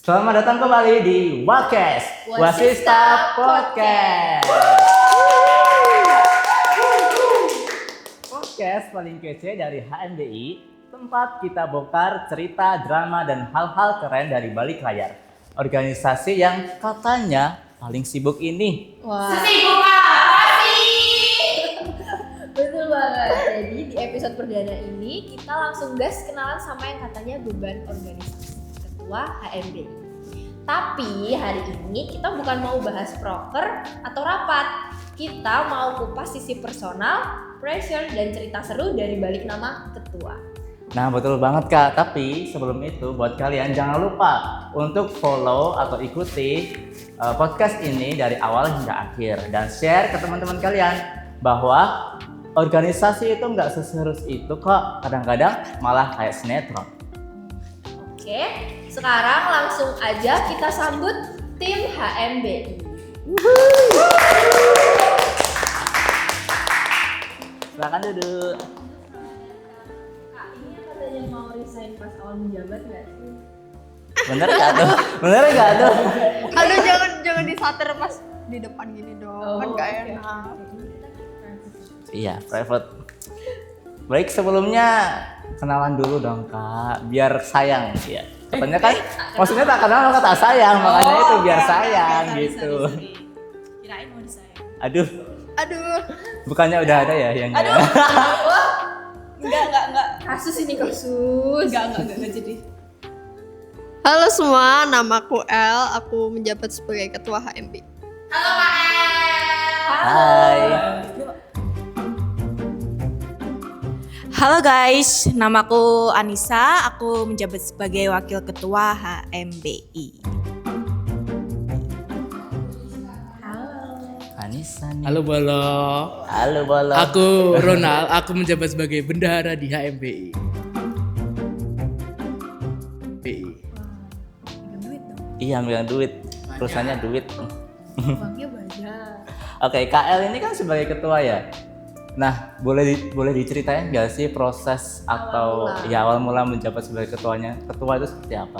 Selamat datang kembali di Wakes Wasista Podcast. Podcast paling kece dari HMBI, tempat kita bongkar cerita, drama, dan hal-hal keren dari balik layar. Organisasi yang katanya paling sibuk ini. Wah. Sesibuk apa sih? Betul banget. Jadi di episode perdana ini kita langsung gas kenalan sama yang katanya beban organisasi, Ketua HMBI. Tapi hari ini kita bukan mau bahas proker atau rapat. Kita mau kupas sisi personal, pressure, dan cerita seru dari balik nama ketua. Nah betul banget Kak, tapi sebelum itu buat kalian jangan lupa untuk follow atau ikuti podcast ini dari awal hingga akhir. Dan share ke teman-teman kalian bahwa organisasi itu nggak seserius itu kok, kadang-kadang malah kayak sinetron. Oke, sekarang langsung aja kita sambut tim HMBI. Silakan duduk. Kak, ini katanya mau resign pas awal menjabat nggak sih? Bener nggak tuh? Bener nggak tuh? Aduh, jangan disatir pas di depan gini dong, kan gak enak. Iya, private. Baik, sebelumnya kenalan dulu dong Kak, biar sayang ya. Katanya kan, maksudnya tak kenal maka tak sayang, makanya itu biar sayang gitu. Kirain mau disayang. Aduh, Aduh, bukannya udah ada ya yang Aduh. Enggak. Kasus ini kasus. Enggak jadi. halo semua, namaku El, aku menjabat sebagai ketua HMB. Halo Kak El. Hai. Halo guys, namaku Anissa, aku menjabat sebagai Wakil Ketua HMBI. Anissa nih. Halo Bolo, Halo Bolo. aku Ronald, aku menjabat sebagai bendahara di HMBI. Iya, ambil duit. Perusahaannya duit. Uangnya banyak. Oke, KL ini kan sebagai ketua ya. Nah, boleh diceritain nggak sih proses atau awal mula menjabat sebagai ketuanya? Ketua itu seperti apa?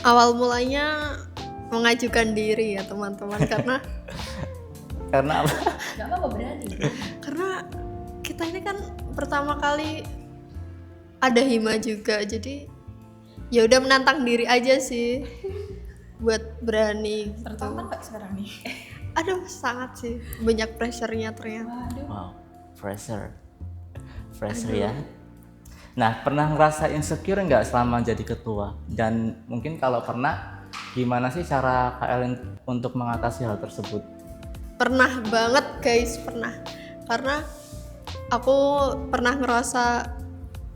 Awal mulanya mengajukan diri ya teman-teman, Karena apa? Gak apa-apa berani. karena kita ini kan pertama kali ada hima juga, jadi ya udah menantang diri aja sih buat berani. Tertawa Kak sekarang nih. Aduh, sangat sih banyak pressure-nya ternyata. Wow, pressure ya. Nah, pernah ngerasa insecure nggak selama jadi ketua? Dan mungkin kalau pernah, gimana sih cara KL untuk mengatasi hal tersebut? Pernah banget guys, pernah. Karena aku pernah ngerasa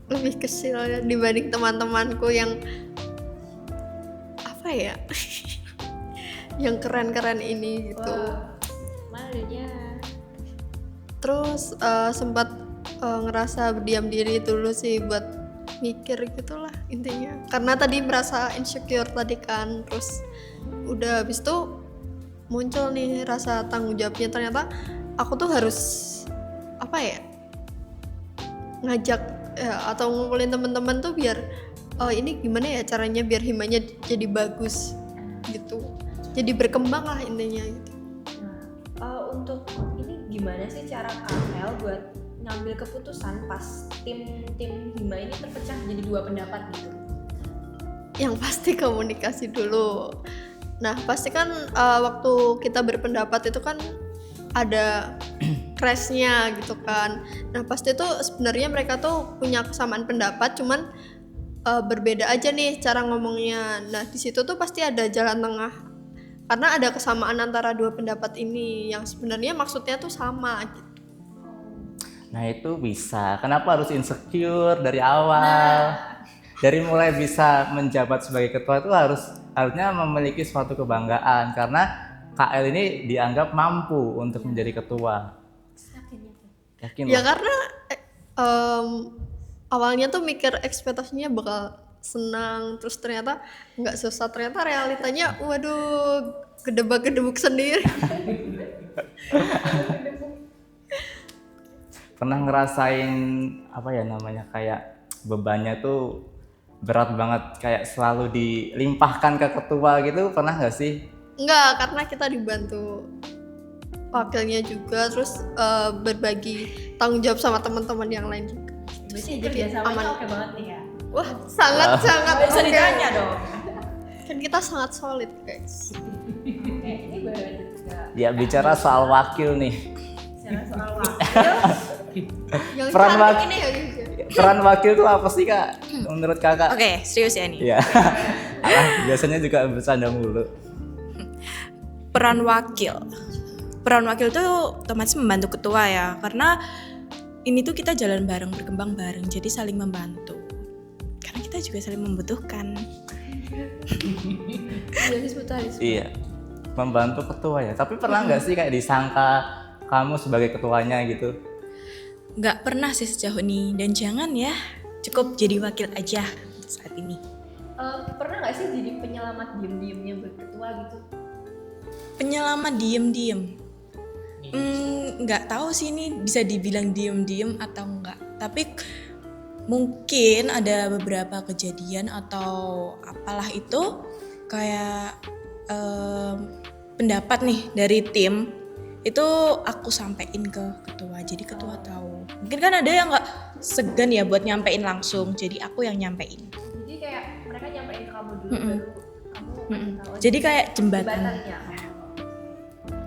lebih kecil ya dibanding teman-temanku yang apa ya, yang keren-keren ini gitu. Malunya. Terus sempat ngerasa berdiam diri dulu sih buat mikir gitulah intinya. Karena tadi merasa insecure tadi kan, terus udah habis itu muncul nih rasa tanggung jawabnya, ternyata aku tuh harus apa ya, ngajak atau ngumpulin teman-teman tuh biar ini gimana ya caranya biar himanya jadi bagus gitu, jadi berkembang lah intinya gitu. Untuk ini gimana sih cara KL buat ngambil keputusan pas tim hima ini terpecah jadi dua pendapat gitu? Yang pasti komunikasi dulu. Nah pasti kan waktu kita berpendapat itu kan ada clash-nya gitu kan. Nah pasti tuh sebenarnya mereka tuh punya kesamaan pendapat, cuman berbeda aja nih cara ngomongnya. Nah di situ tuh pasti ada jalan tengah, karena ada kesamaan antara dua pendapat ini yang sebenarnya maksudnya tuh sama gitu. Nah itu bisa. Kenapa harus insecure dari awal? Dari mulai bisa menjabat sebagai ketua itu harusnya memiliki suatu kebanggaan karena KL ini dianggap mampu untuk menjadi ketua. Yakin Ya loh? karena awalnya tuh mikir ekspektasinya bakal senang, terus ternyata nggak susah, ternyata realitanya waduh gedebak-gedebuk sendiri. Pernah ngerasain apa ya namanya, kayak bebannya tuh berat banget kayak selalu dilimpahkan ke ketua gitu, pernah nggak sih? Enggak, karena kita dibantu wakilnya juga, terus berbagi tanggung jawab sama teman-teman yang lain juga. Berarti Jadi kerjasamanya aman. oke banget nih ya. Wah, sangat Bisa oke. ditanya dong. Kan kita sangat solid guys. Ini baru juga Ya bicara soal wakil nih. bicara soal waktu. Yang Peran cantik wak- ini ya juga. Peran wakil tuh apa sih kak? Menurut kakak? Oke, serius ya nih. Iya. Alah, biasanya juga bercanda mulu. Peran wakil. Peran wakil tuh otomatis membantu ketua ya, karena ini tuh kita jalan bareng, berkembang bareng, jadi saling membantu. Karena kita juga saling membutuhkan. Iya. Membantu ketua ya. Tapi pernah nggak sih kayak disangka kamu sebagai ketuanya gitu? Nggak pernah sih sejauh ini, dan jangan ya, cukup jadi wakil aja saat ini. Pernah nggak sih jadi penyelamat diem-diemnya buat ketua gitu? Penyelamat diem-diem. Nggak tahu sih ini bisa dibilang diem-diem atau enggak. Tapi mungkin ada beberapa kejadian atau apalah itu kayak pendapat nih dari tim itu aku sampein ke ketua, jadi ketua tahu. Mungkin kan ada yang nggak segan ya buat nyampein langsung, jadi aku yang nyampein. Jadi kayak mereka nyampein ke kamu dulu, Mm-mm. baru kamu Mm-mm. tahu aja Jadi kayak jembatan. jembatannya.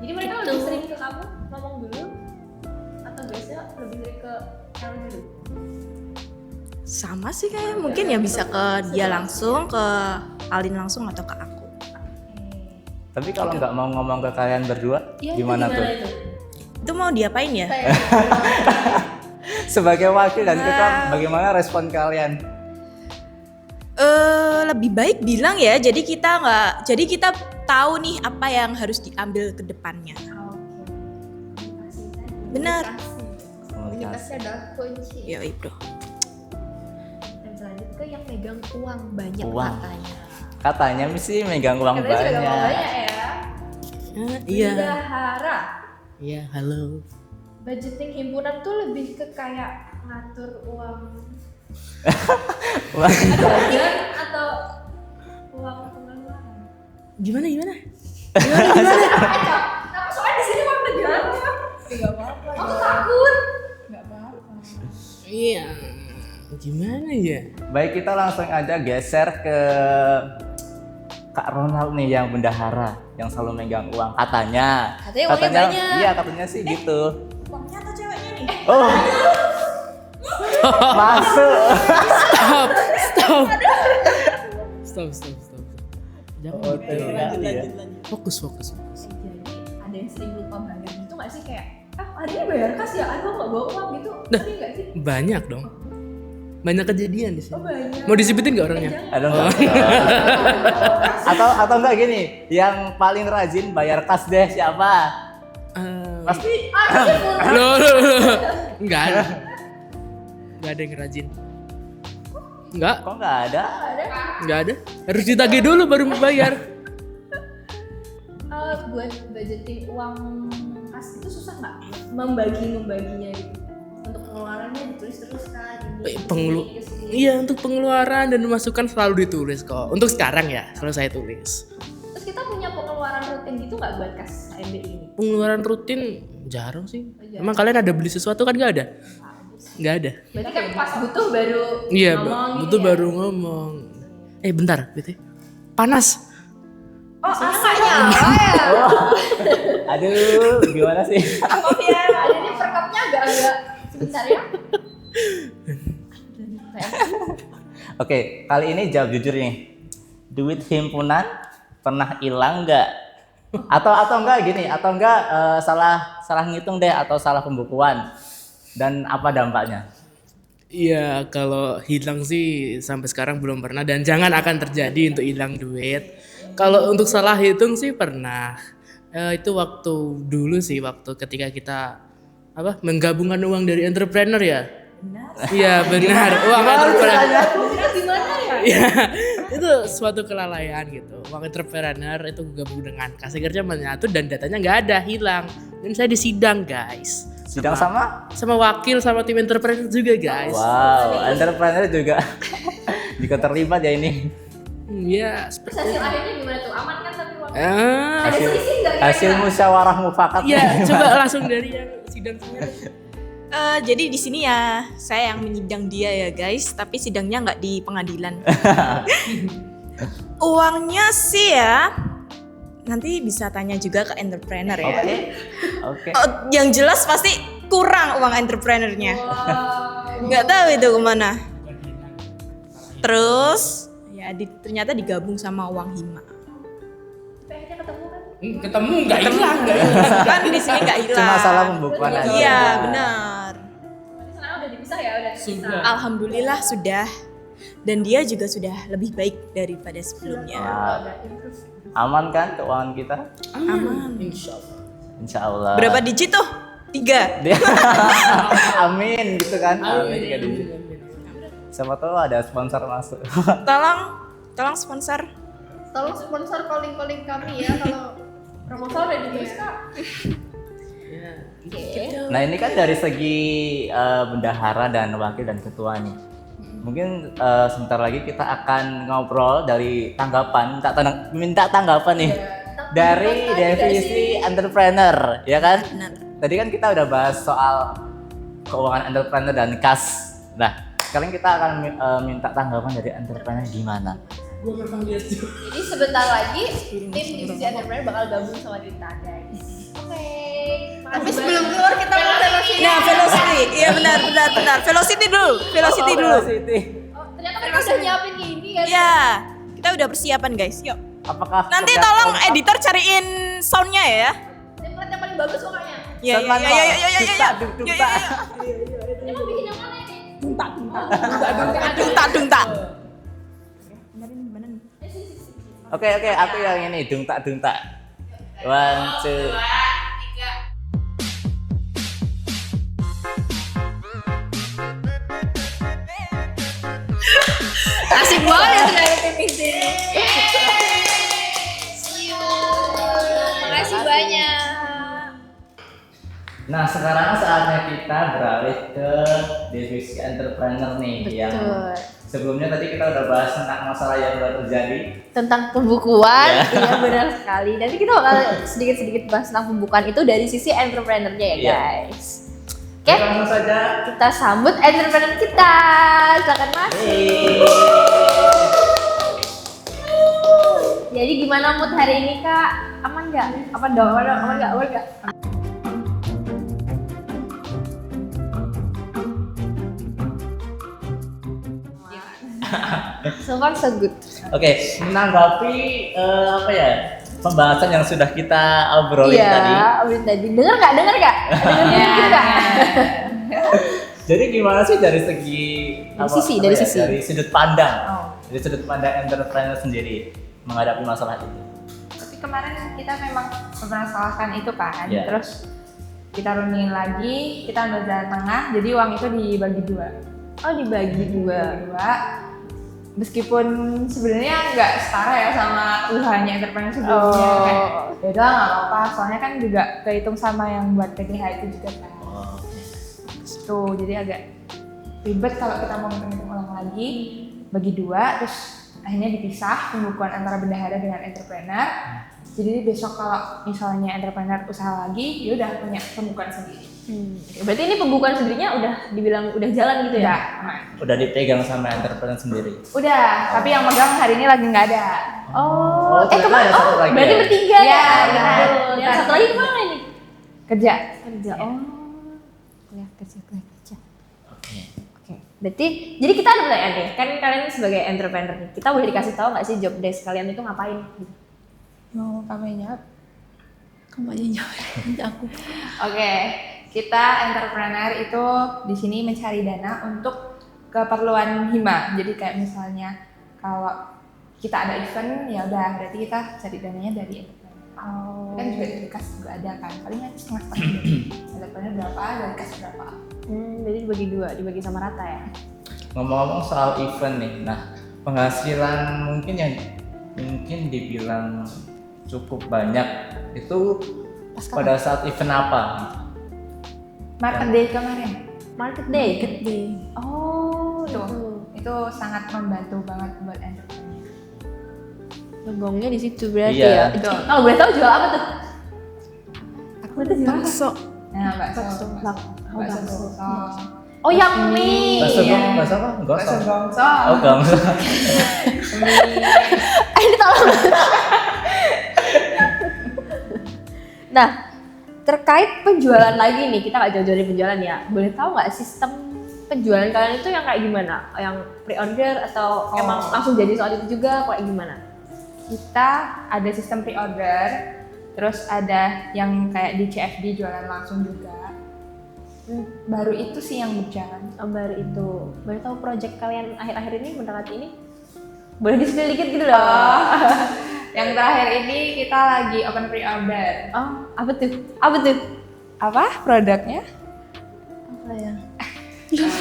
Jadi mereka lebih sering ke kamu ngomong dulu, atau biasanya lebih sering ke kamu dulu? Sama sih kayak mungkin ya bisa ke dia langsung, ke Alin langsung atau ke aku. Tapi kalau nggak mau ngomong ke kalian berdua, Iya, itu gimana tuh? itu? Itu mau diapain ya? Kayak Sebagai wakil dan ketua, bagaimana respon kalian? Lebih baik bilang ya. Jadi kita tahu nih apa yang harus diambil ke depannya. komunikasi tadi. Benar. Komunikasi adalah kunci. Yoi bro. Dan selanjutnya ke yang megang uang banyak Uang. katanya. Katanya sih megang uang Katanya sudah banyak. uang banyak ya. Iya. Bendahara. Iya, halo. Budgeting himpunan tuh lebih ke kayak ngatur uang Wah, bagian atau uang pengeluaran. Gimana? Kenapa soalnya di sini uang negara? Enggak apa-apa. Aku takut. Enggak apa-apa. Iya. Gimana ya? Baik, kita langsung aja geser ke Kak Ronald nih yang bendahara, yang selalu megang uang katanya. Katanya uangnya banyak. Iya, katanya sih gitu. Uangnya atau ceweknya nih? Oh. Masuk. Stop. Jangan Oh, gitu. lanjut ya. Fokus. Jadi ada yang sering lupa bayar gitu nggak sih kayak hari ini bayar kas ya, aduh nggak bawa uang gitu, sering nggak sih? Banyak dong. Banyak kejadian di sini. Oh banyak. Mau disebutin nggak orangnya? Aduh, enggak. atau enggak gini, yang paling rajin bayar kas deh siapa? Pasti Loh. Enggak ada. Enggak ada yang rajin. Enggak kok nggak ada? ada. Harus ditagih dulu baru bayar. Buat budgeting uang kas itu susah nggak? Membaginya gitu. Untuk pengeluarannya ditulis terus kan? Iya, untuk pengeluaran dan masukan selalu ditulis kok. Untuk sekarang ya, selalu saya tulis. Terus kita punya pengeluaran rutin gitu nggak buat kas HMB ini? Pengeluaran rutin jarang sih. jarang. Emang kalian ada beli sesuatu kan nggak ada? Nggak ada. Berarti kan pas butuh baru Iya, ngomong gitu butuh ya? baru ngomong. Bentar, gitu. Panas. Oh asanya. Aduh, gimana sih? Maaf ya, ada ini perkapnya agak sebentar ya. Oke, kali ini jawab jujur nih. Duit himpunan pernah hilang nggak? Atau enggak gini, atau enggak salah ngitung deh atau salah pembukuan. Dan apa dampaknya? Iya, kalau hilang sih sampai sekarang belum pernah dan jangan akan terjadi untuk hilang duit. Kalau untuk salah hitung sih pernah. Itu waktu dulu sih, waktu ketika kita menggabungkan uang dari entrepreneur ya. Iya benar, uang entrepreneur. Gimana ya? Iya, itu suatu kelalaian gitu. Uang entrepreneur itu gabung dengan kas kerja menyatu dan datanya nggak ada, hilang. Dan saya disidang guys. Sidang sama? Sama wakil sama tim entrepreneur juga guys. Wow, entrepreneur juga Jika terlibat ya ini. Ya Terus seperti hasil akhirnya gimana tuh? Aman kan tapi uang? ah, Ada selisih nggak kira-kira? Hasil musyawarah mufakat. ya coba langsung dari yang sidang kemarin. Jadi di sini ya saya yang menyidang dia ya guys, tapi sidangnya nggak di pengadilan. Uangnya sih ya nanti bisa tanya juga ke entrepreneur ya. Oke. Yang jelas pasti kurang uang entrepreneurnya. Nggak tahu itu kemana. Terus ya ternyata digabung sama uang hima. Akhirnya ketemu kan? Ketemu nggak hilang nggak hilang. Kan di sini nggak hilang. Cuma salah pembukuan aja. Iya benar. Berarti sekarang udah dipisah ya? Udah dipisah. Sudah. Alhamdulillah sudah. Dan dia juga sudah lebih baik daripada sebelumnya. Wah. Aman kan keuangan kita? Aman. Insya Allah. Berapa digit tuh? 3. Amin gitu kan? Amin. Tiga digit. Siapa tahu ada sponsor masuk. Tolong sponsor. Tolong sponsor calling kami ya kalau Proposal udah ditulis kak? Nah ini kan dari segi bendahara dan wakil dan ketua nih. Mungkin sebentar lagi kita akan ngobrol dari tanggapan, minta tanggapan nih dari divisi entrepreneur, ya kan? Benar. Tadi kan kita udah bahas soal keuangan entrepreneur dan kas. Nah, sekarang kita akan minta tanggapan dari entrepreneur gimana? Jadi sebentar lagi tim divisi entrepreneur bakal gabung sama kita guys. Oke. tapi sebelum keluar kita mau velocity. Nah, velocity. Iya benar. Velocity dulu. Velocity dulu. Velocity. Oh, ternyata mereka udah nyiapin kayak ini kan? Iya. Kita udah persiapan guys. Yuk. Apakah Nanti setiap tolong kompak- editor cariin soundnya ya. Template yang paling bagus pokoknya. Iya Sound manual. Duta, duta. Ini mau bikin yang mana ini? Dungtak. Oke, aku yang ini dungtak. 1, 2. Asik banget ya ternyata tim ini. Makasih banyak. Nah, sekarang saatnya kita beralih ke divisi entrepreneur nih. Yang sebelumnya tadi kita udah bahas tentang masalah yang baru terjadi. Tentang pembukuan, iya benar sekali. Nanti kita bakal sedikit-sedikit bahas tentang pembukuan itu dari sisi entrepreneurnya ya Iya. guys. Oke, Langsung saja. kita sambut entrepreneur kita. Silakan masuk. Jadi gimana mood hari ini kak? Aman nggak? Aman nggak? So far so good. Oke, menanggapi apa ya? Pembahasan yang sudah kita obrolin tadi. Iya, obrolin tadi. Dengar nggak? Dengar nggak? Jadi gimana sih dari segi Dari sisi. dari sudut pandang, Oh. dari sudut pandang entrepreneur sendiri menghadapi masalah itu? Tapi kemarin kita memang mempermasalahkan itu kan, Iya. terus kita rundingin lagi, kita ambil jalan tengah, jadi uang itu dibagi 2. Oh, dibagi dua. Meskipun sebenarnya nggak setara ya sama usahanya entrepreneur sebelumnya Oh. kan. Ya udah nggak apa-apa, soalnya kan juga kehitung sama yang buat PTH itu juga kan. Oh, Tuh, jadi agak ribet kalau kita mau hitung ulang lagi, bagi 2, terus akhirnya dipisah pembukuan antara bendahara dengan entrepreneur. Jadi besok kalau misalnya entrepreneur usaha lagi, ya udah punya pembukuan sendiri. Berarti ini pembukuan sendirinya udah dibilang udah jalan gitu Udah, ya? aman. udah dipegang sama entrepreneur sendiri. Udah, tapi yang megang hari ini lagi nggak ada. Oh, ternyata ada satu lagi berarti ya? bertiga Iya, ya? benar. Yang satu lagi kemana ini? Kerja. Kerja. Oh, kuliah kerja. Oke. Oke. Berarti, jadi kita ada pertanyaan nih. Kan kalian sebagai entrepreneur nih, kita boleh dikasih tahu nggak sih job desk kalian itu ngapain? Mau kami jawab? Kamu aja jawab aku. Oke, kita entrepreneur itu di sini mencari dana untuk keperluan hima. Jadi kayak misalnya kalau kita ada event, ya udah berarti kita cari dananya dari entrepreneur. Oh. Kan juga dari kas juga ada kan, paling nanti setengah-setengah. Entrepreneur berapa, dari kas berapa. Jadi dibagi dua, dibagi sama rata ya? Ngomong-ngomong soal event nih, nah penghasilan mungkin yang mungkin dibilang cukup banyak itu pada saat event apa? Market Day kemarin. Market day. Oh, Tuh, itu. itu sangat membantu banget buat entrepreneur. Ngegongnya di situ berarti Iya. ya. Betul. Kalau boleh tahu jual apa tuh? Aku tuh jual apa? Bakso. Nah, bakso Bakso. gosong. Oh yang mie. Bakso Iya. bakso apa? Bakso Gosong. gongsong. Oh, gosong. Ini tolong. Nah, terkait penjualan lagi nih, kita nggak jauh-jauh dari penjualan ya. Boleh tahu nggak sistem penjualan kalian itu yang kayak gimana? Yang pre-order atau emang langsung jadi soal itu juga? Kayak gimana? Kita ada sistem pre-order, terus ada yang kayak di CFD jualan langsung juga. Baru itu sih yang berjalan. Oh, baru itu. Boleh tahu project kalian akhir-akhir ini mendekati ini? Boleh di-spill dikit gitu dong. Yang terakhir ini kita lagi open pre-order. Oh, apa tuh? Apa tuh? Apa produknya? Apa ya?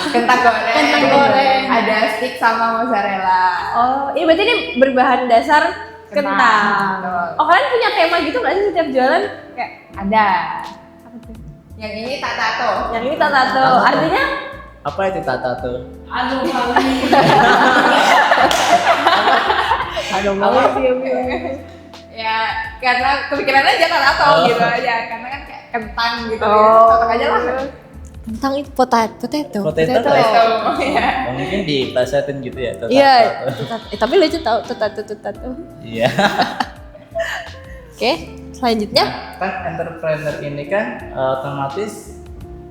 Kentang goreng. Kentang goreng. Ada stick sama mozzarella. Oh, ini berarti ini berbahan dasar Kentang. kentang. Betul. Oh, kalian punya tema gitu nggak sih setiap jualan? Kayak Ada. apa tuh? Yang ini tato. Yang ini tato. Artinya? Apa itu tata tuh? Aduh, Ya, karena kepikiran aja kan tato Oh. gitu aja. Karena kan kayak kentang gitu. Oh. Cocok aja lah. Kentang itu potato. Potato. Tato. Ya. Oh, mungkin diplesetin gitu ya. tata Iya, tuh. tapi lucu tau tato. Iya. Oke, selanjutnya. Kan entrepreneur ini kan otomatis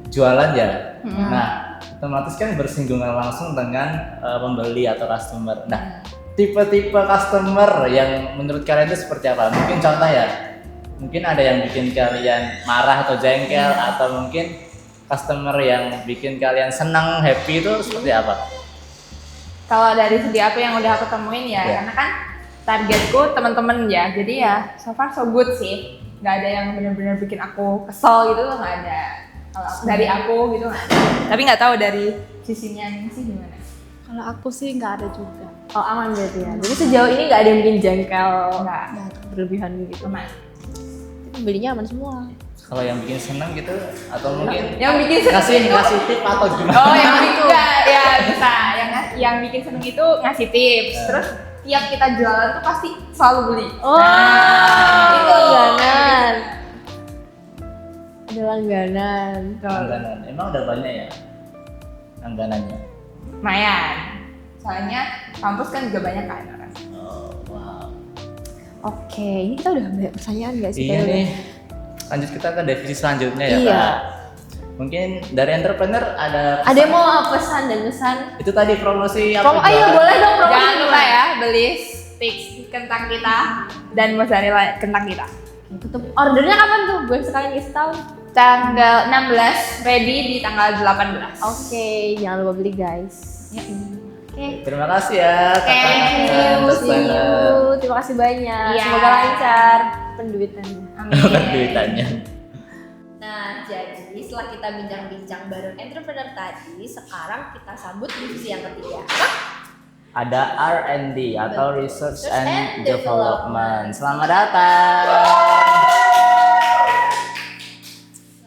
jualan ya. Nah, otomatis kan bersinggungan langsung dengan pembeli atau customer. Nah, tipe-tipe customer yang menurut kalian itu seperti apa? Mungkin contoh ya. Mungkin ada yang bikin kalian marah atau jengkel atau mungkin customer yang bikin kalian senang, happy itu seperti apa? Kalau dari segi aku yang udah aku temuin ya, Iya. karena kan targetku teman-teman ya, jadi ya so far so good sih. Nggak ada yang benar-benar bikin aku kesel gitu tuh nggak ada. Kalau dari aku gitu nggak ada. Tapi nggak tahu dari sisinya ini sih gimana. Kalau aku sih nggak ada juga. Oh, aman berarti ya. Jadi sejauh ini nggak ada yang bikin jengkel, Nggak. berlebihan gitu. Aman. Pembelinya aman semua. Kalau yang bikin senang gitu atau mungkin Yang bikin seneng ngasih itu, ngasih tip atau gimana? oh yang enggak ya bisa. Yang bikin seneng itu ngasih tips. Terus tiap kita jualan tuh pasti selalu beli. Oh, itu. langganan. Ada langganan. Langganan. Emang udah banyak ya langganannya? Lumayan. Soalnya kampus kan juga banyak kan orang. Oh, wow. Oke, ini kita udah banyak pertanyaan nggak sih? Iya kayaknya? nih. Lanjut kita ke divisi selanjutnya ya, Iya. Kak. Mungkin dari entrepreneur ada Ada yang mau pesan dan pesan? itu tadi promosi apa? Promo, ayo jualan? boleh dong promo. Jangan lupa ya beli stick kentang kita dan mozzarella kentang kita. Tutup ordernya kapan tuh? Gue sekalian kasih tahu. Tanggal 16, ready di tanggal 18. Oke, jangan lupa beli guys. Ya. Oke. Terima kasih ya. Thank you. See you. Terima kasih banyak. Iya. Semoga lancar penduitannya. Amin. Duitannya. Nah, jadi setelah kita bincang-bincang bareng entrepreneur tadi, sekarang kita sambut divisi yang ketiga. Ada R&D atau Research Research and and Development. Selamat datang.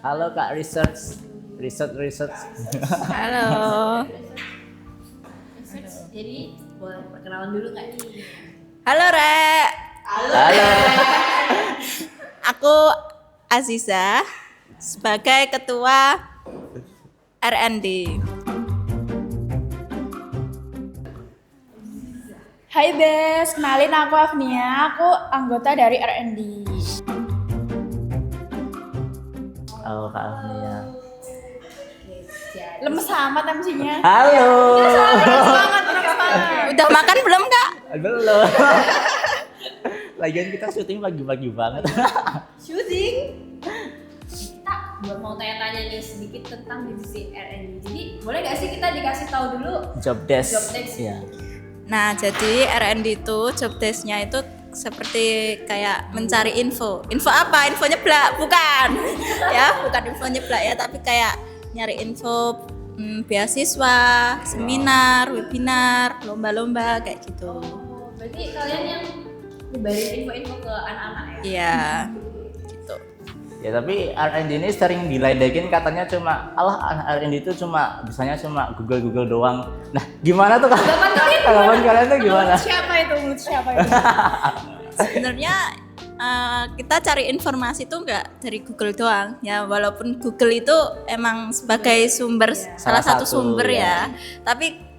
Halo Kak Research. Research. Halo. Jadi, boleh perkenalan dulu nggak nih? Halo, Rek. Halo. Aku Aziza sebagai ketua R&D. Hai Bes, kenalin aku Agnia, aku anggota dari R&D. Halo Kak Agnia. Lemes amat MC-nya. Halo. Semangat. Udah makan belum, Kak? Belum. Lagian kita syuting pagi-pagi banget. Syuting. Kita mau tanya-tanya nih sedikit tentang divisi R&D. Jadi, boleh nggak sih kita dikasih tahu dulu Job desk. Job desk. Iya. Nah, jadi R&D itu job desk-nya itu seperti kayak mencari info. Info apa? Info nyeblak? Bukan. Ya, bukan info nyeblak ya, tapi kayak nyari info beasiswa, seminar, webinar, lomba-lomba kayak gitu. Oh, berarti kalian yang nyebarin info-info ke anak-anak ya? Iya. Gitu. Ya tapi R&D ini sering diledekin katanya cuma R&D itu bisanya cuma Google doang. Nah, gimana tuh Kak? Tanggapan kalian tuh gimana? Menurut siapa itu? Sebenarnya kita cari informasi tuh nggak dari Google doang ya, walaupun Google itu emang sebagai sumber salah satu sumber ya. Tapi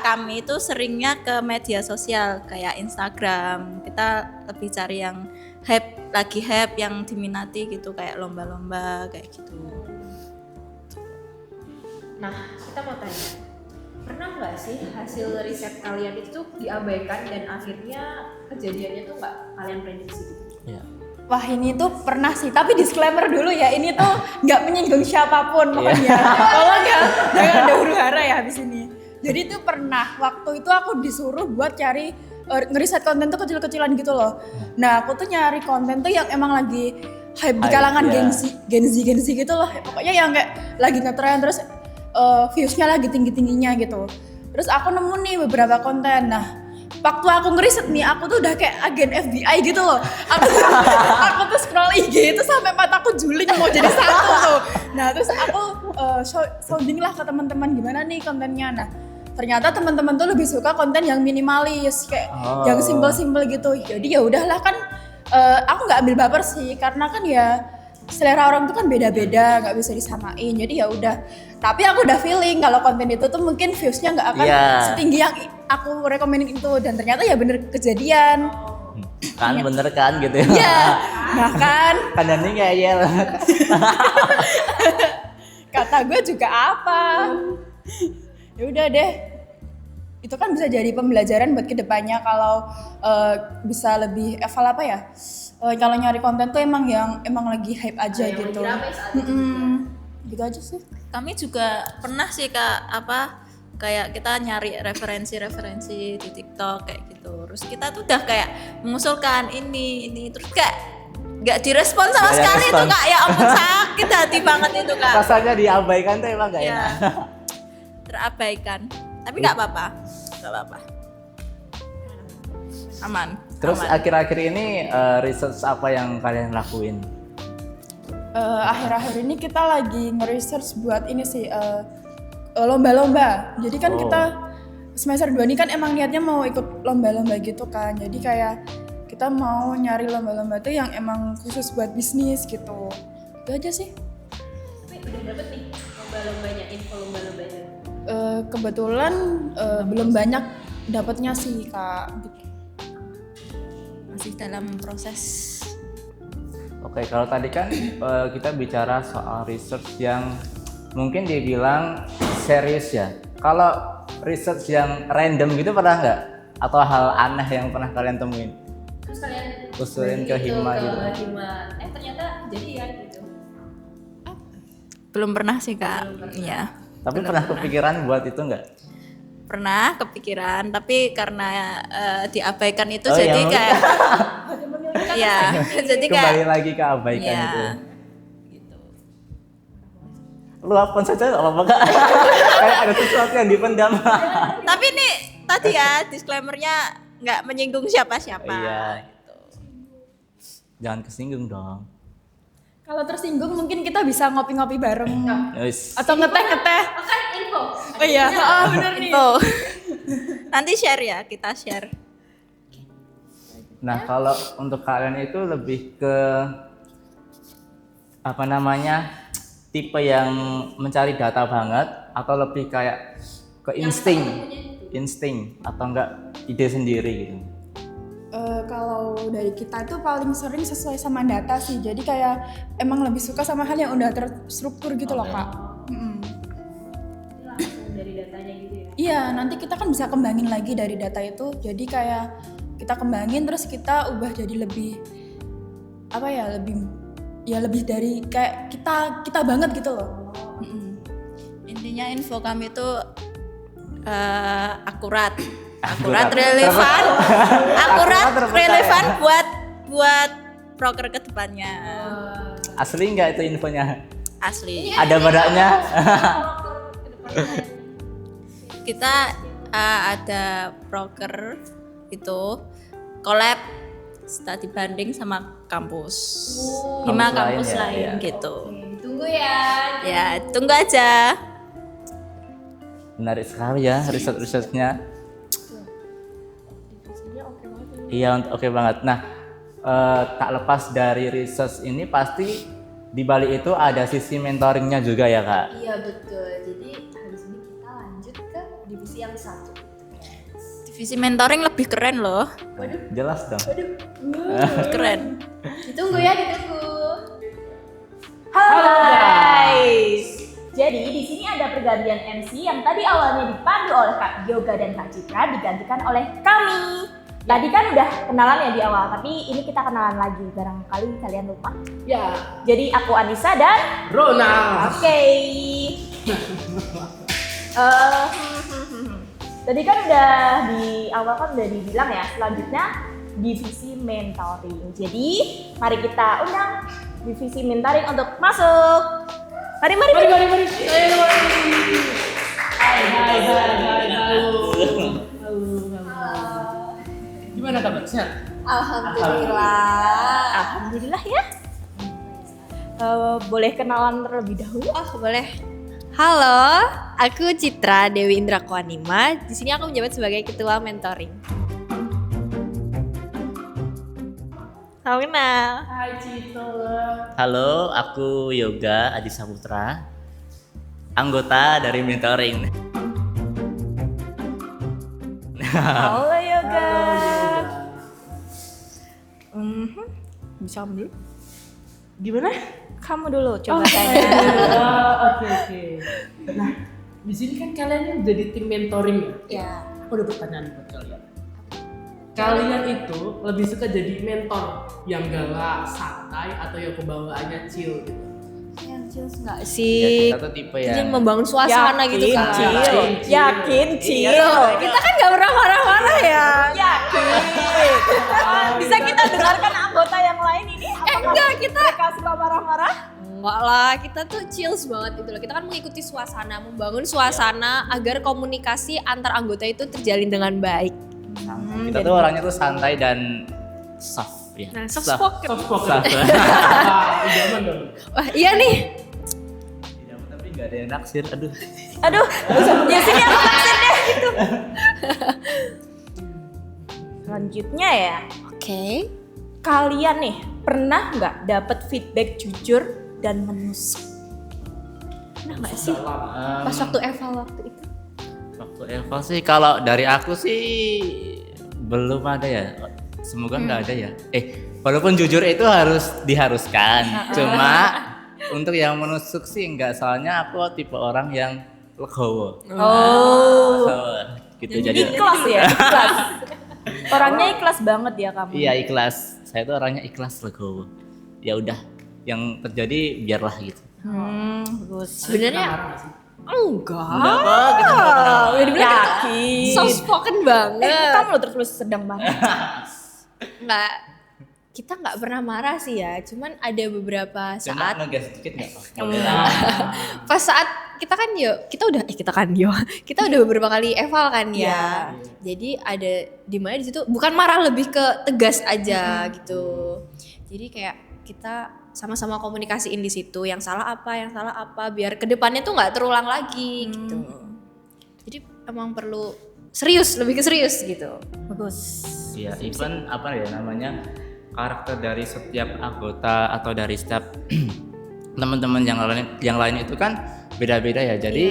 kami itu seringnya ke media sosial kayak Instagram. Kita lebih cari yang lagi hype yang diminati gitu, kayak lomba-lomba kayak gitu. Nah, kita mau tanya, pernah nggak sih hasil riset kalian itu diabaikan dan akhirnya kejadiannya tuh nggak kalian prediksi? Iya. Wah, ini tuh pernah sih, tapi disclaimer dulu ya, ini tuh nggak menyinggung siapapun pokoknya. Tolong ya, jangan ada huru-hara ya habis ini. Jadi tuh pernah, waktu itu aku disuruh buat cari ngeriset konten tuh kecil-kecilan gitu loh. Nah, aku tuh nyari konten tuh yang emang lagi hype di kalangan Gen Z gitu loh. Pokoknya yang kayak lagi ngetren, terus views-nya lagi tinggi-tingginya gitu. Terus aku nemu nih beberapa konten. Nah, waktu aku ngeriset nih, aku tuh udah kayak agen FBI gitu loh. Aku tuh scroll IG itu sampai mataku juling mau jadi satu tuh. Nah, terus aku sounding lah ke teman-teman gimana nih kontennya. Nah, ternyata teman-teman tuh lebih suka konten yang minimalis, kayak yang simple-simple gitu. Jadi ya udahlah kan, aku nggak ambil baper sih, karena kan ya selera orang tuh kan beda-beda, nggak bisa disamain. Jadi ya udah. Tapi aku udah feeling kalau konten itu tuh mungkin views-nya nggak akan setinggi yang aku rekomenin itu, dan ternyata ya bener kejadian. Kan bener kan gitu ya. Iya. Nah kan. Kadang ini kayak yel. Kata gue juga apa? Ya udah deh. Itu kan bisa jadi pembelajaran buat kedepannya kalau bisa lebih apa ya? Kalau nyari konten tuh emang lagi hype aja gitu. Gitu aja sih. Kami juga pernah sih kayak kita nyari referensi di TikTok kayak gitu. Terus kita tuh udah kayak mengusulkan ini terus kayak nggak direspon sama sekali tuh Kak. Ya ampun, sakit hati banget itu Kak. Rasanya diabaikan tuh emang nggak enak. Terabaikan. Tapi nggak apa-apa. Aman. Terus akhir-akhir ini research apa yang kalian lakuin? Akhir-akhir ini kita lagi nge-research buat ini sih lomba-lomba. Jadi kan kita semester 2 ini kan emang niatnya mau ikut lomba-lomba gitu kan. Jadi kayak kita mau nyari lomba-lomba tuh yang emang khusus buat bisnis gitu. Itu aja sih. Tapi udah dapet nih lomba-lombanya, info lomba-lombanya? Kebetulan belum banyak dapatnya sih Kak. Masih dalam proses. Oke, kalau tadi kan kita bicara soal research yang mungkin dibilang serius ya. Kalau research yang random gitu pernah nggak? Atau hal aneh yang pernah kalian temuin? Terus kalian usulin ke Hima gitu? Ternyata jadian gitu. Belum pernah sih Kak. Iya. Tapi pernah kepikiran buat itu nggak? Pernah kepikiran, tapi karena diabaikan itu jadi kayak ya, jadi kayak kembali lagi ke abaikan itu. Gitu. Luapkan saja nggak apa-apa Kak. Kayak ada sesuatu yang dipendam. Tapi nih tadi ya disclaimernya nggak menyinggung siapa-siapa. Iya. Gitu. Jangan kesinggung dong. Kalau tersinggung mungkin kita bisa ngopi-ngopi bareng atau Info ngeteh-ngeteh. kan info. Oh iya, bener nih. Itu. Nanti share ya, kita share. Nah, kalau untuk kalian itu lebih ke tipe yang mencari data banget atau lebih kayak ke insting atau enggak ide sendiri gitu? Kalau dari kita itu paling sering sesuai sama data sih. Jadi kayak emang lebih suka sama hal yang udah terstruktur gitu loh Kak. Langsung dari datanya gitu ya? Iya, nanti kita kan bisa kembangin lagi dari data itu. Jadi kayak kita kembangin terus kita ubah jadi lebih lebih dari kayak kita banget gitu loh. Intinya info kami itu akurat, relevan, relevan buat proker kedepannya. Asli nggak itu infonya? Asli. Ada badaknya? Kita ada proker itu collab study banding sama kampus. Oh. 5 Kampus kampus lain ya, lain iya. gitu. Tunggu ya. Ya, tunggu aja. Menarik sekali ya riset-risetnya. Iya, oke banget. Nah, tak lepas dari research ini pasti di balik itu ada sisi mentoringnya juga ya kak. Iya betul. Jadi habis ini kita lanjut ke divisi yang satu. Divisi mentoring lebih keren loh. Jelas dong. Keren. Ditunggu ya, ditunggu. Halo guys. Jadi di sini ada pergantian MC yang tadi awalnya dipandu oleh Kak Yoga dan Kak Citra digantikan oleh kami. Tadi kan udah kenalan ya di awal, tapi ini kita kenalan lagi. Barangkali kalian lupa. Ya. Jadi aku Anissa dan Ronald. Oke. Tadi kan udah di awal kan udah dibilang ya, selanjutnya divisi mentoring. Jadi mari kita undang divisi mentoring untuk masuk. Mari. Gimana kabar? Sehat? Alhamdulillah ya. Boleh kenalan terlebih dahulu? Oh boleh. Halo, aku Citra Dewi Indra Kwanima. Di sini aku menjabat sebagai ketua mentoring. Salam kenal. Hai Cito. Halo, aku Yoga Adi Saputra, anggota dari mentoring. Halo Yoga. Bisa kamu dulu? Gimana? Kamu dulu coba tanya. Oke. Nah, di sini kan kalian jadi tim mentoring ya? Ya. Aku ada pertanyaan buat kalian. Kalian itu lebih suka jadi mentor yang galak, santai, atau yang pembawaannya chill gitu? Yang chills nggak Ya, sih? kita tuh tipe Jadi yang membangun suasana gitu kan. Yakin, Cil. Kita kan nggak pernah marah-marah ya. Yakin. Bisa kita dengarkan anggota yang lain ini? Enggak, kita Mereka suka marah-marah? enggak lah, kita tuh chills banget gitu loh. Kita kan mengikuti suasana, membangun suasana agar komunikasi antar anggota itu terjalin dengan baik. kita tuh orangnya tuh santai dan soft ya. Nah, soft spoken. Soft spoken. Soft. Idaman dong. Wah, iya nih. Iya, tapi nggak ada yang naksir. Aduh. Aduh, ya sini aku naksir deh gitu. Selanjutnya ya, Oke. kalian nih pernah nggak dapet feedback jujur dan menusuk? Pernah nggak sih? Pas waktu eval waktu itu? Waktu eval sih kalau dari aku sih belum ada ya. Semoga nggak ada ya. Walaupun jujur itu harus diharuskan. Cuma untuk yang menusuk sih enggak, soalnya aku tipe orang yang legowo. Oh, So, gitu jadi. ikhlas ya, ikhlas. Orangnya ikhlas banget ya kamu. Iya, ikhlas. Saya tuh orangnya ikhlas, legowo. Ya udah, yang terjadi biarlah gitu. Bagus. Sebenarnya enggak. Enggak kok, kita enggak pernah. Udah dibilang kita Yakin. soft spoken banget. Kamu lo terus sedang banget. Enggak, kita nggak pernah marah sih ya. Cuman ada beberapa Cuma saat ngegas sedikit enggak? pas saat kita kan kita udah beberapa kali eval kan ya. Jadi ada di mana di situ bukan marah, lebih ke tegas aja gitu. Jadi kayak kita sama-sama komunikasiin di situ yang salah apa biar kedepannya tuh nggak terulang lagi gitu. Jadi emang perlu serius, lebih ke serius gitu. Bagus. Iya, even apa ya namanya, karakter dari setiap anggota atau dari setiap teman-teman yang lain itu kan beda-beda ya. Jadi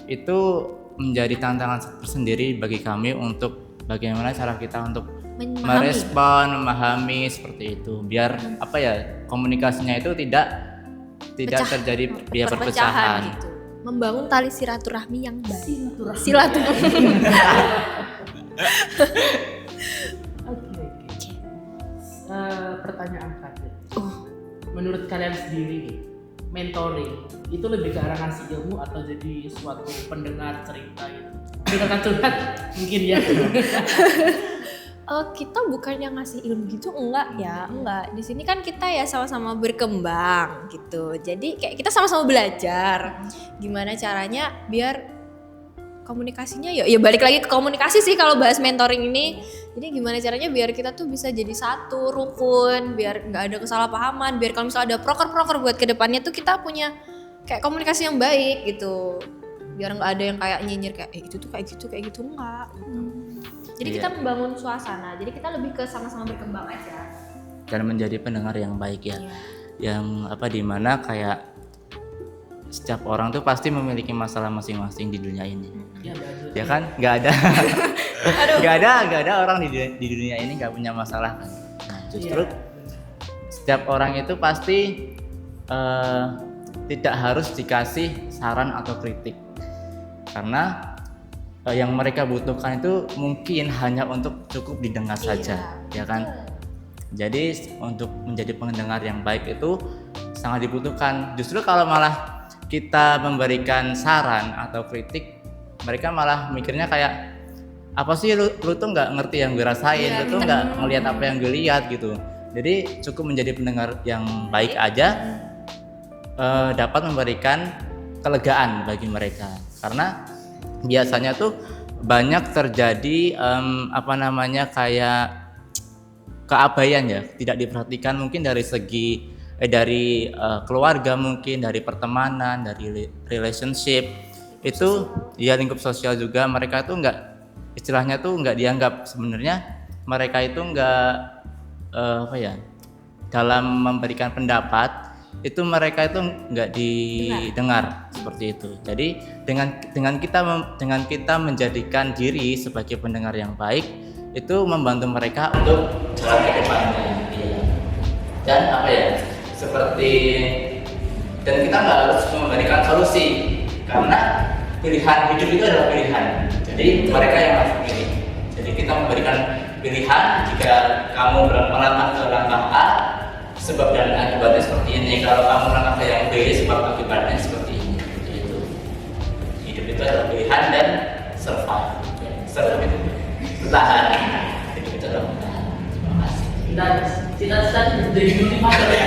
itu menjadi tantangan tersendiri bagi kami untuk bagaimana cara kita untuk merespon, memahami seperti itu. Biar apa ya, komunikasinya itu tidak terjadi perpecahan. gitu. Membangun tali silaturahmi yang baik. Silaturahmi. Oke. Pertanyaan terakhir. Menurut kalian sendiri nih, mentoring itu lebih ke arah ngasih ilmu atau jadi suatu pendengar cerita gitu? Dengarkan curhat mungkin ya. Kita bukan yang ngasih ilmu gitu, enggak. Di sini kan kita ya sama-sama berkembang gitu. Jadi kayak kita sama-sama belajar gimana caranya biar komunikasinya ya balik lagi ke komunikasi sih kalau bahas mentoring ini. Jadi gimana caranya biar kita tuh bisa jadi satu rukun, biar nggak ada kesalahpahaman, biar kalau misalnya ada proker-proker buat kedepannya tuh kita punya kayak komunikasi yang baik gitu. Biar nggak ada yang kayak nyinyir kayak itu tuh kayak gitu enggak. Jadi kita membangun suasana. Jadi kita lebih ke sama-sama berkembang aja. Dan menjadi pendengar yang baik ya. Yang dimana kayak setiap orang tuh pasti memiliki masalah masing-masing di dunia ini. Ya kan? Nggak ada orang di dunia ini nggak punya masalah kan. Nah, justru setiap orang itu pasti tidak harus dikasih saran atau kritik. Karena yang mereka butuhkan itu mungkin hanya untuk cukup didengar saja, ya kan? Jadi untuk menjadi pendengar yang baik itu sangat dibutuhkan. Justru kalau malah kita memberikan saran atau kritik, mereka malah mikirnya kayak apa sih lu tuh nggak ngerti yang gue rasain, lu tuh nggak ngelihat apa yang gue lihat gitu. Jadi cukup menjadi pendengar yang baik aja dapat memberikan kelegaan bagi mereka. Karena biasanya tuh banyak terjadi kayak keabaian ya, tidak diperhatikan mungkin dari segi dari keluarga, mungkin dari pertemanan, dari relationship itu ya, lingkup sosial juga. Mereka tuh istilahnya tuh nggak dianggap, sebenarnya mereka itu nggak dalam memberikan pendapat itu mereka itu nggak didengar seperti itu. Jadi dengan kita menjadikan diri sebagai pendengar yang baik itu membantu mereka untuk jalan ke depannya. Dan dan kita nggak harus memberikan solusi karena pilihan hidup itu adalah pilihan. Jadi mereka yang harus memilih. Jadi kita memberikan pilihan, jika kamu melangkah ke langkah A, sebab dan akibatnya seperti ini. Kalau kamu melangkah ke yang B, sebab akibatnya seperti ini. Itu hidup itu adalah pilihan dan survive. Bertahan. Hidup itu adalah bertahan. Terima kasih. Dan cita-cita jadi motivator ya.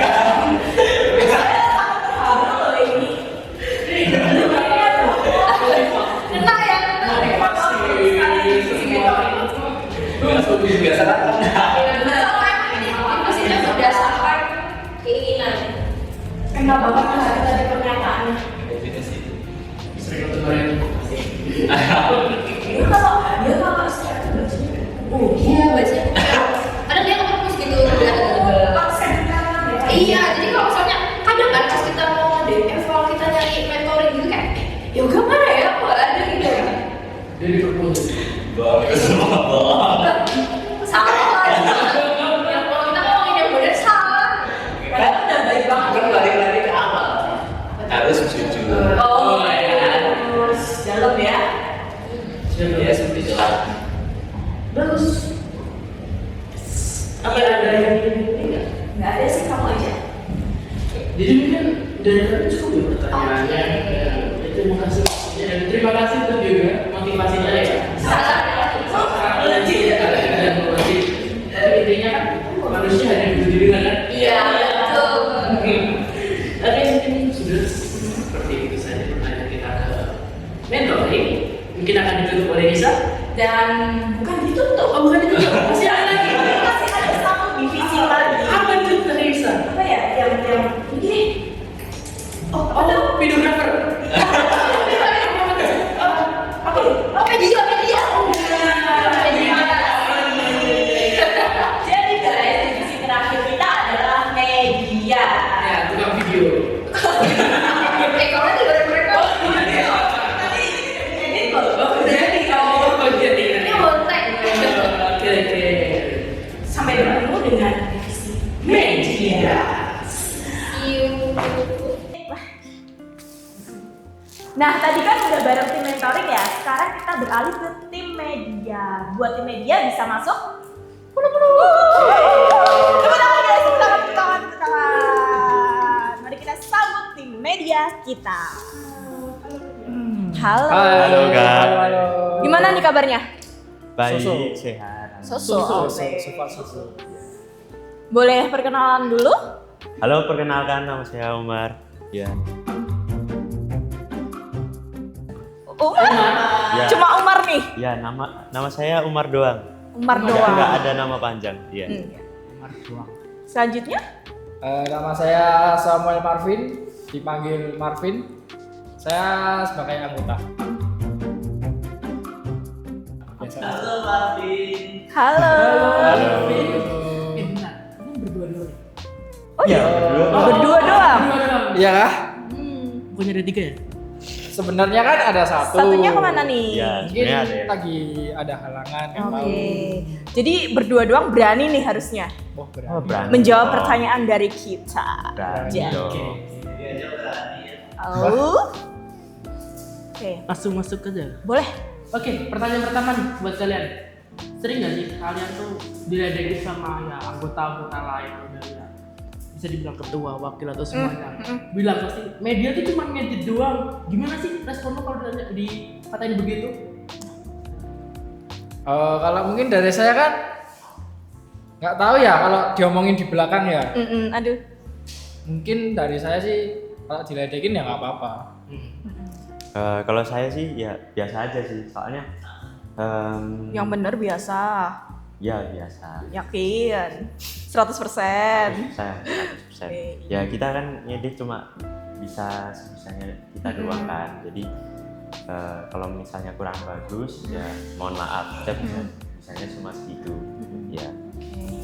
Biasa kan? Maksudnya berdasarkan keinginan. Kena banget hari tadi pernyataannya. Sering kemarin. Itu kalau dia nggak secara bacanya. Iya bacanya. Kadang dia ngomong gitu. Iya, jadi kalau misalnya kadang kan pas kita mau eval, kita nyari mentoring gitu kayak yoga mana ya? Kok ada gitu ya? Jadi berpuluh. Salah lagi. Yang kalau kita ngomongin yang benar salah. Padahal udah baik banget. Kan lari-lari ke awal. Harus jujur. Oh, harus dalam ya. Ya seperti itu lah. Bagus. Apa ada yang ini nggak? Nggak ada sih, kamu aja. Jadi mungkin dari tadi cukup ya pertanyaannya. Terima kasih. Dan terima kasih untuk juga motivasinya ya. Salah. Tapi intinya kan manusia hanya butuh diri kan? Iya, betul. Tapi mungkin sudah seperti itu saja pertanyaan kita ke mentoring. Mungkin akan ditutup oleh Nisa. Dan bukan ditutup, bukan ditutup. Masih ada lagi. Masih ada satu divisi lagi. Apa itu Nisa? Apa ya? Yang ini. Videographer. Jadi guys, divisi terakhir kita adalah media. Ya, tukang video. Kalau itu dari mereka. Jadi kalau Ini kontak. Oke. sampai bertemu dengan divisi Media. Nah, tadi kan udah bareng tim mentoring ya. Sekarang kita beralih ke tim media. Buat tim media bisa masuk. Tepuk tangan guys, tepuk tangan. Mari kita sambut tim media kita. Halo. Halo guys. Gimana nih kabarnya? Baik, sehat. Soso. Boleh perkenalan dulu? Halo, perkenalkan nama saya Umar. Ya. Umar? Ya. Cuma Umar nih. Ya, nama saya Umar doang. Umar Nggak doang. ada nama panjang. Iya. Selanjutnya? Nama saya Samuel Marvin, dipanggil Marvin. Saya sebagai anggota. Halo Marvin. Halo. Benar, kalian berdua-dua nih. Oh iya. berdua. Berdua doang. Iya kah? Bukannya ada 3 ya? Sebenarnya kan ada satu. Satunya kemana nih? Iya, Mungkin sebenarnya ada ya. lagi ada halangan yang Oke. tahu. Jadi berdua doang berani nih harusnya Oh, berani. Oh, berani. menjawab dong. pertanyaan dari kita. Berani Jadi. dong. Oh. Oke, Langsung masuk aja. boleh. Oke, pertanyaan pertama nih buat kalian. Sering nggak sih kalian tuh diledekin sama ya anggota-anggota lain udah ya bisa dibilang ketua, wakil atau semuanya. Bilang pasti media tuh cuma ngedit doang. Gimana sih respon lo kalau dikatain begitu? Kalau mungkin dari saya kan nggak tahu ya kalau diomongin di belakang ya. Aduh. Mungkin dari saya sih kalau diledekin ya nggak apa-apa. Kalau saya sih ya biasa aja sih. Soalnya Yang bener biasa. ya biasa. Yakin. 100%. Saya 100%. Oke. Ya kita kan ngedit cuma bisa sebisanya kita doang kan. Jadi kalau misalnya kurang bagus ya mohon maaf. Kita bisanya cuma segitu. Ya.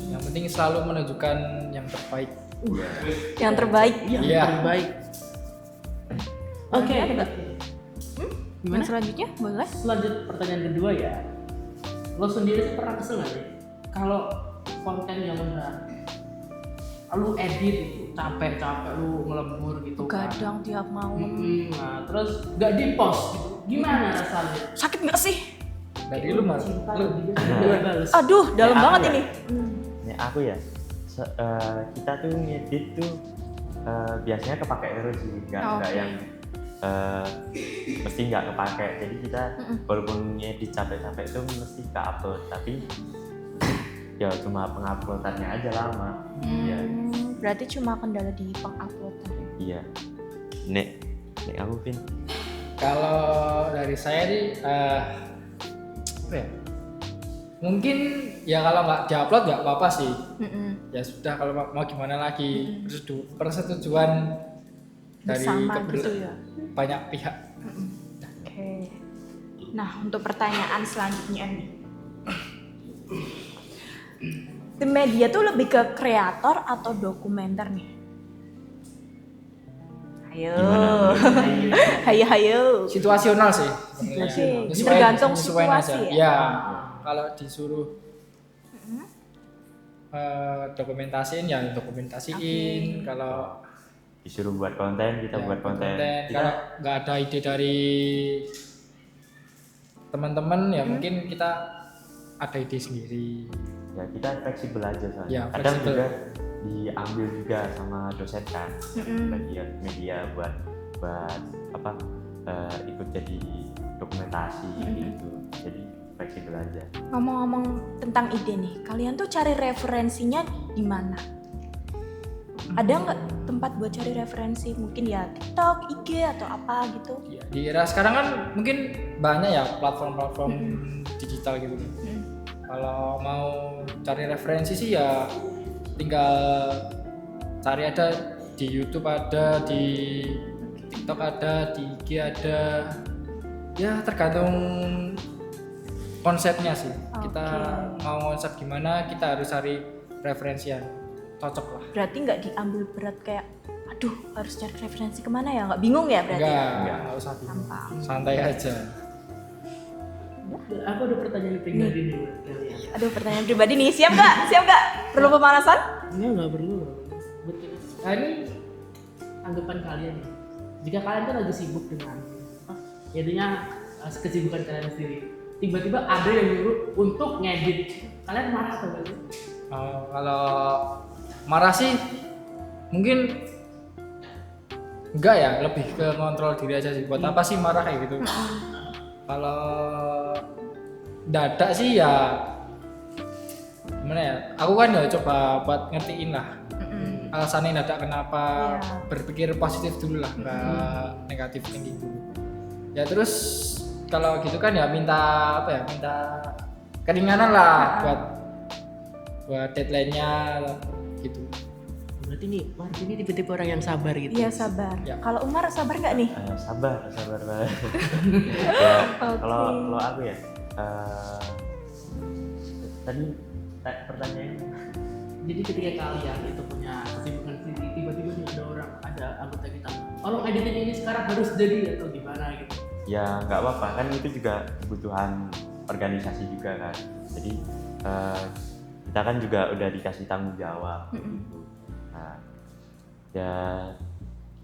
Yang penting selalu menunjukkan yang terbaik. Yang terbaik. Yang Iya. terbaik. Oke. Gimana selanjutnya? Boleh? Selanjut pertanyaan kedua ya. Lo sendiri sih pernah kesel nggak sih kalau konten yang udah lu edit itu capek-capek lu ngelembur gitu kan. Gadang tiap malam. Nah, terus nggak di post gitu. Gimana rasanya? Sakit nggak sih? Dari lu Mas. Lu. Balas. Aduh, dalam Ya, banget aku ya. ini. Ini aku ya. Kita tuh ngedit tuh biasanya kepake terus sih, nggak yang mesti nggak kepake. Jadi kita walaupun ngedit capek-capek itu mesti ke upload, tapi ya cuma penguploadannya aja lama. Iya. Berarti cuma kendala di penguploadan. Iya. Nek aku Vin. Kalau dari saya nih apa ya? Mungkin ya kalau nggak diupload nggak apa-apa sih. Ya sudah, kalau mau gimana lagi. Persetujuan dari Bersama gitu ya. banyak pihak. Oke. Nah, untuk pertanyaan selanjutnya nih. The media tuh lebih ke kreator atau dokumenter nih? Ayo. Hayo. Situasional sih. Oke, Nyesuaiin- tergantung nyesuaiin situasi aja. ya? Ya, kalau disuruh dokumentasiin ya dokumentasiin. Kalau Disuruh buat konten, kita ya, buat konten. Kita kalau nggak ada ide dari teman-teman ya mungkin kita ada ide sendiri. ya kita fleksibel aja soalnya. Ya, Kadang fleksibel. juga diambil juga sama dosen kan, media buat apa ikut jadi dokumentasi gitu. Jadi fleksibel aja. Ngomong-ngomong tentang ide nih, kalian tuh cari referensinya di mana? Ada nggak tempat buat cari referensi? Mungkin ya TikTok, IG atau apa gitu? Ya, di era sekarang kan mungkin banyak ya platform-platform digital gitu. Kalau mau cari referensi sih ya tinggal cari, ada di YouTube, ada di TikTok, ada di IG, ada. Ya tergantung konsepnya sih. Kita mau konsep gimana, kita harus cari referensi yang cocok lah. Berarti nggak diambil berat kayak, aduh harus cari referensi kemana ya? Nggak bingung ya berarti? Enggak usah bingung. Gampang. Santai aja. Aku ada pertanyaan pribadi nih buat kalian. Aduh pertanyaan pribadi nih, siap nggak? Siap nggak? Perlu pemanasan? Ini nggak perlu. Betul. Nah ini anggapan kalian nih. Jika kalian tuh lagi sibuk dengan jadinya kesibukan kalian sendiri, tiba-tiba ada yang nyuruh untuk ngedit, kalian marah atau enggak? Kalau marah sih mungkin enggak ya, lebih ke ngontrol diri aja sih. Buat apa sih marah kayak gitu? Kalau dadak sih ya gimana ya? Aku kan ya coba buat ngertiin lah. Alasannya dadak kenapa, berpikir positif dulu lah, nggak negatif thinking dulu. Ya terus kalau gitu kan ya minta keringanan lah buat deadline-nya gitu. Berarti nih Mark ini tipe-tipe orang yang sabar gitu. Iya sabar. Ya. Kalau Umar sabar nggak nih? Sabar banget. Ya, kalau aku ya tadi pertanyaannya. Jadi ketika kalian itu punya kesibukan sendiri, tiba-tiba nih ada anggota kita, tolong editin ini sekarang harus jadi atau gimana gitu. Ya nggak apa-apa, kan itu juga kebutuhan organisasi juga kan. Jadi kita kan juga udah dikasih tanggung jawab. Nah, ya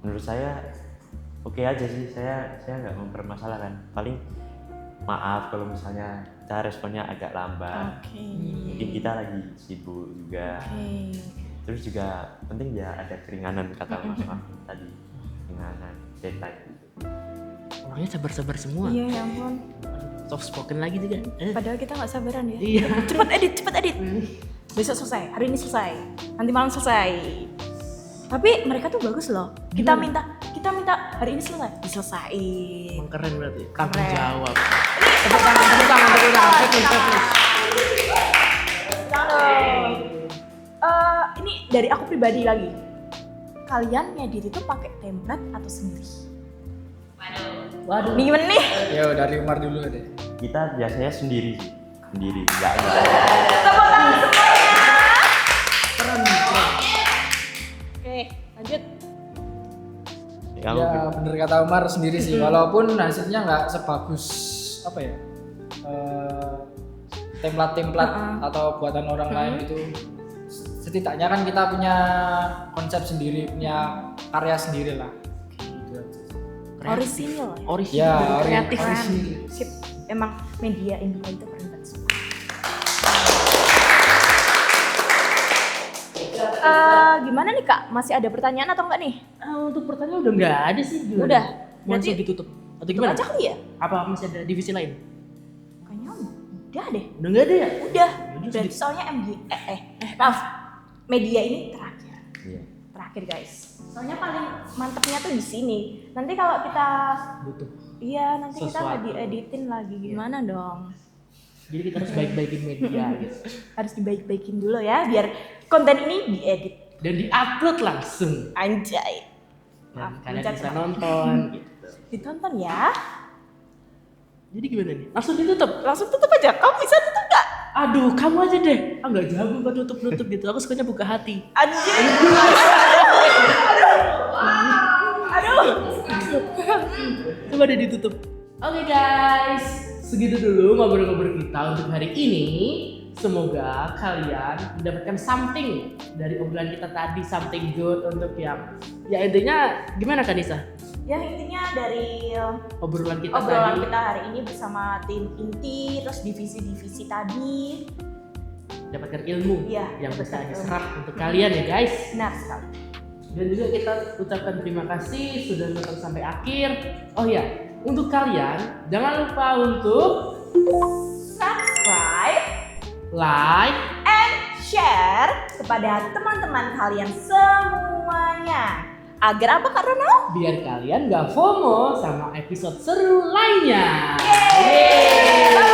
menurut saya oke aja sih, saya nggak mempermasalahkan. Paling maaf kalau misalnya kita responnya agak lambat. Mungkin kita lagi sibuk juga. Terus juga penting ya ada keringanan kata Mas Martin tadi, keringanan deadline. Orangnya sabar-sabar semua. Iya ya ampun. Soft spoken lagi juga. Padahal kita nggak sabaran ya. Iya. Cepet edit. Besok selesai, hari ini selesai, nanti malam selesai. Tapi mereka tuh bagus loh. Kita minta hari ini selesai, diselesain. Emang keren berarti. Tanggung jawab. Tepuk tangan. Ini dari aku pribadi lagi. Kalian ngedit itu pakai template atau sendiri? Waduh. Nih gimana nih? Yo dari Umar dulu deh. Kita biasanya sendiri, nggak ada. Oke, lanjut. Ya bener kata Umar sendiri sih, walaupun hasilnya nggak sebagus apa ya template atau buatan orang lain gitu. Setidaknya kan kita punya konsep sendiri, punya karya sendiri lah. Orisinil ya? Orisinil, kreatif. Sip. Emang media India itu keren banget semua. Gimana nih Kak? Masih ada pertanyaan atau enggak nih? Untuk pertanyaan udah nggak ada sih. Gimana? Udah. Langsung Berarti ditutup. Atau gimana? aja kali ya? Apa masih ada divisi lain? Kayaknya udah deh. Udah nggak ada ya? Udah. Udah, Berarti soalnya maaf. Media ini terakhir. Iya. Terakhir guys. Soalnya paling mantepnya tuh di sini. Nanti kalau kita Butuh. iya nanti kita nggak Sesuatu. dieditin lagi gimana dong? Jadi kita harus baik-baikin media gitu. Harus dibaik-baikin dulu ya biar konten ini diedit. Dan diupload langsung. Anjay. Dan kalian Pencet bisa Pak. nonton gitu. Ditonton ya. Jadi gimana nih? Langsung ditutup. Langsung tutup aja. Kamu bisa tutup gak? Aduh, kamu aja deh. Nggak jago kan nutup gitu. Aku sukanya buka hati. Anjay. Aduh. Coba deh ditutup. Oke guys, segitu dulu ngobrol-ngobrol kita untuk hari ini. Semoga kalian mendapatkan something dari obrolan kita tadi, something good untuk yang ya intinya gimana Kak Nisa? Ya intinya dari Obrolan kita obrolan tadi kita hari ini bersama tim inti terus divisi-divisi tadi. dapatkan ilmu Iya, yang bisa dapatkan diserap untuk kalian ya guys. Benar sekali. Dan juga kita ucapkan terima kasih sudah nonton sampai akhir. Oh ya, untuk kalian jangan lupa untuk Subscribe like, and share kepada teman-teman kalian semuanya. Agar apa Kak Rono? biar kalian gak FOMO sama episode seru lainnya. Yeay.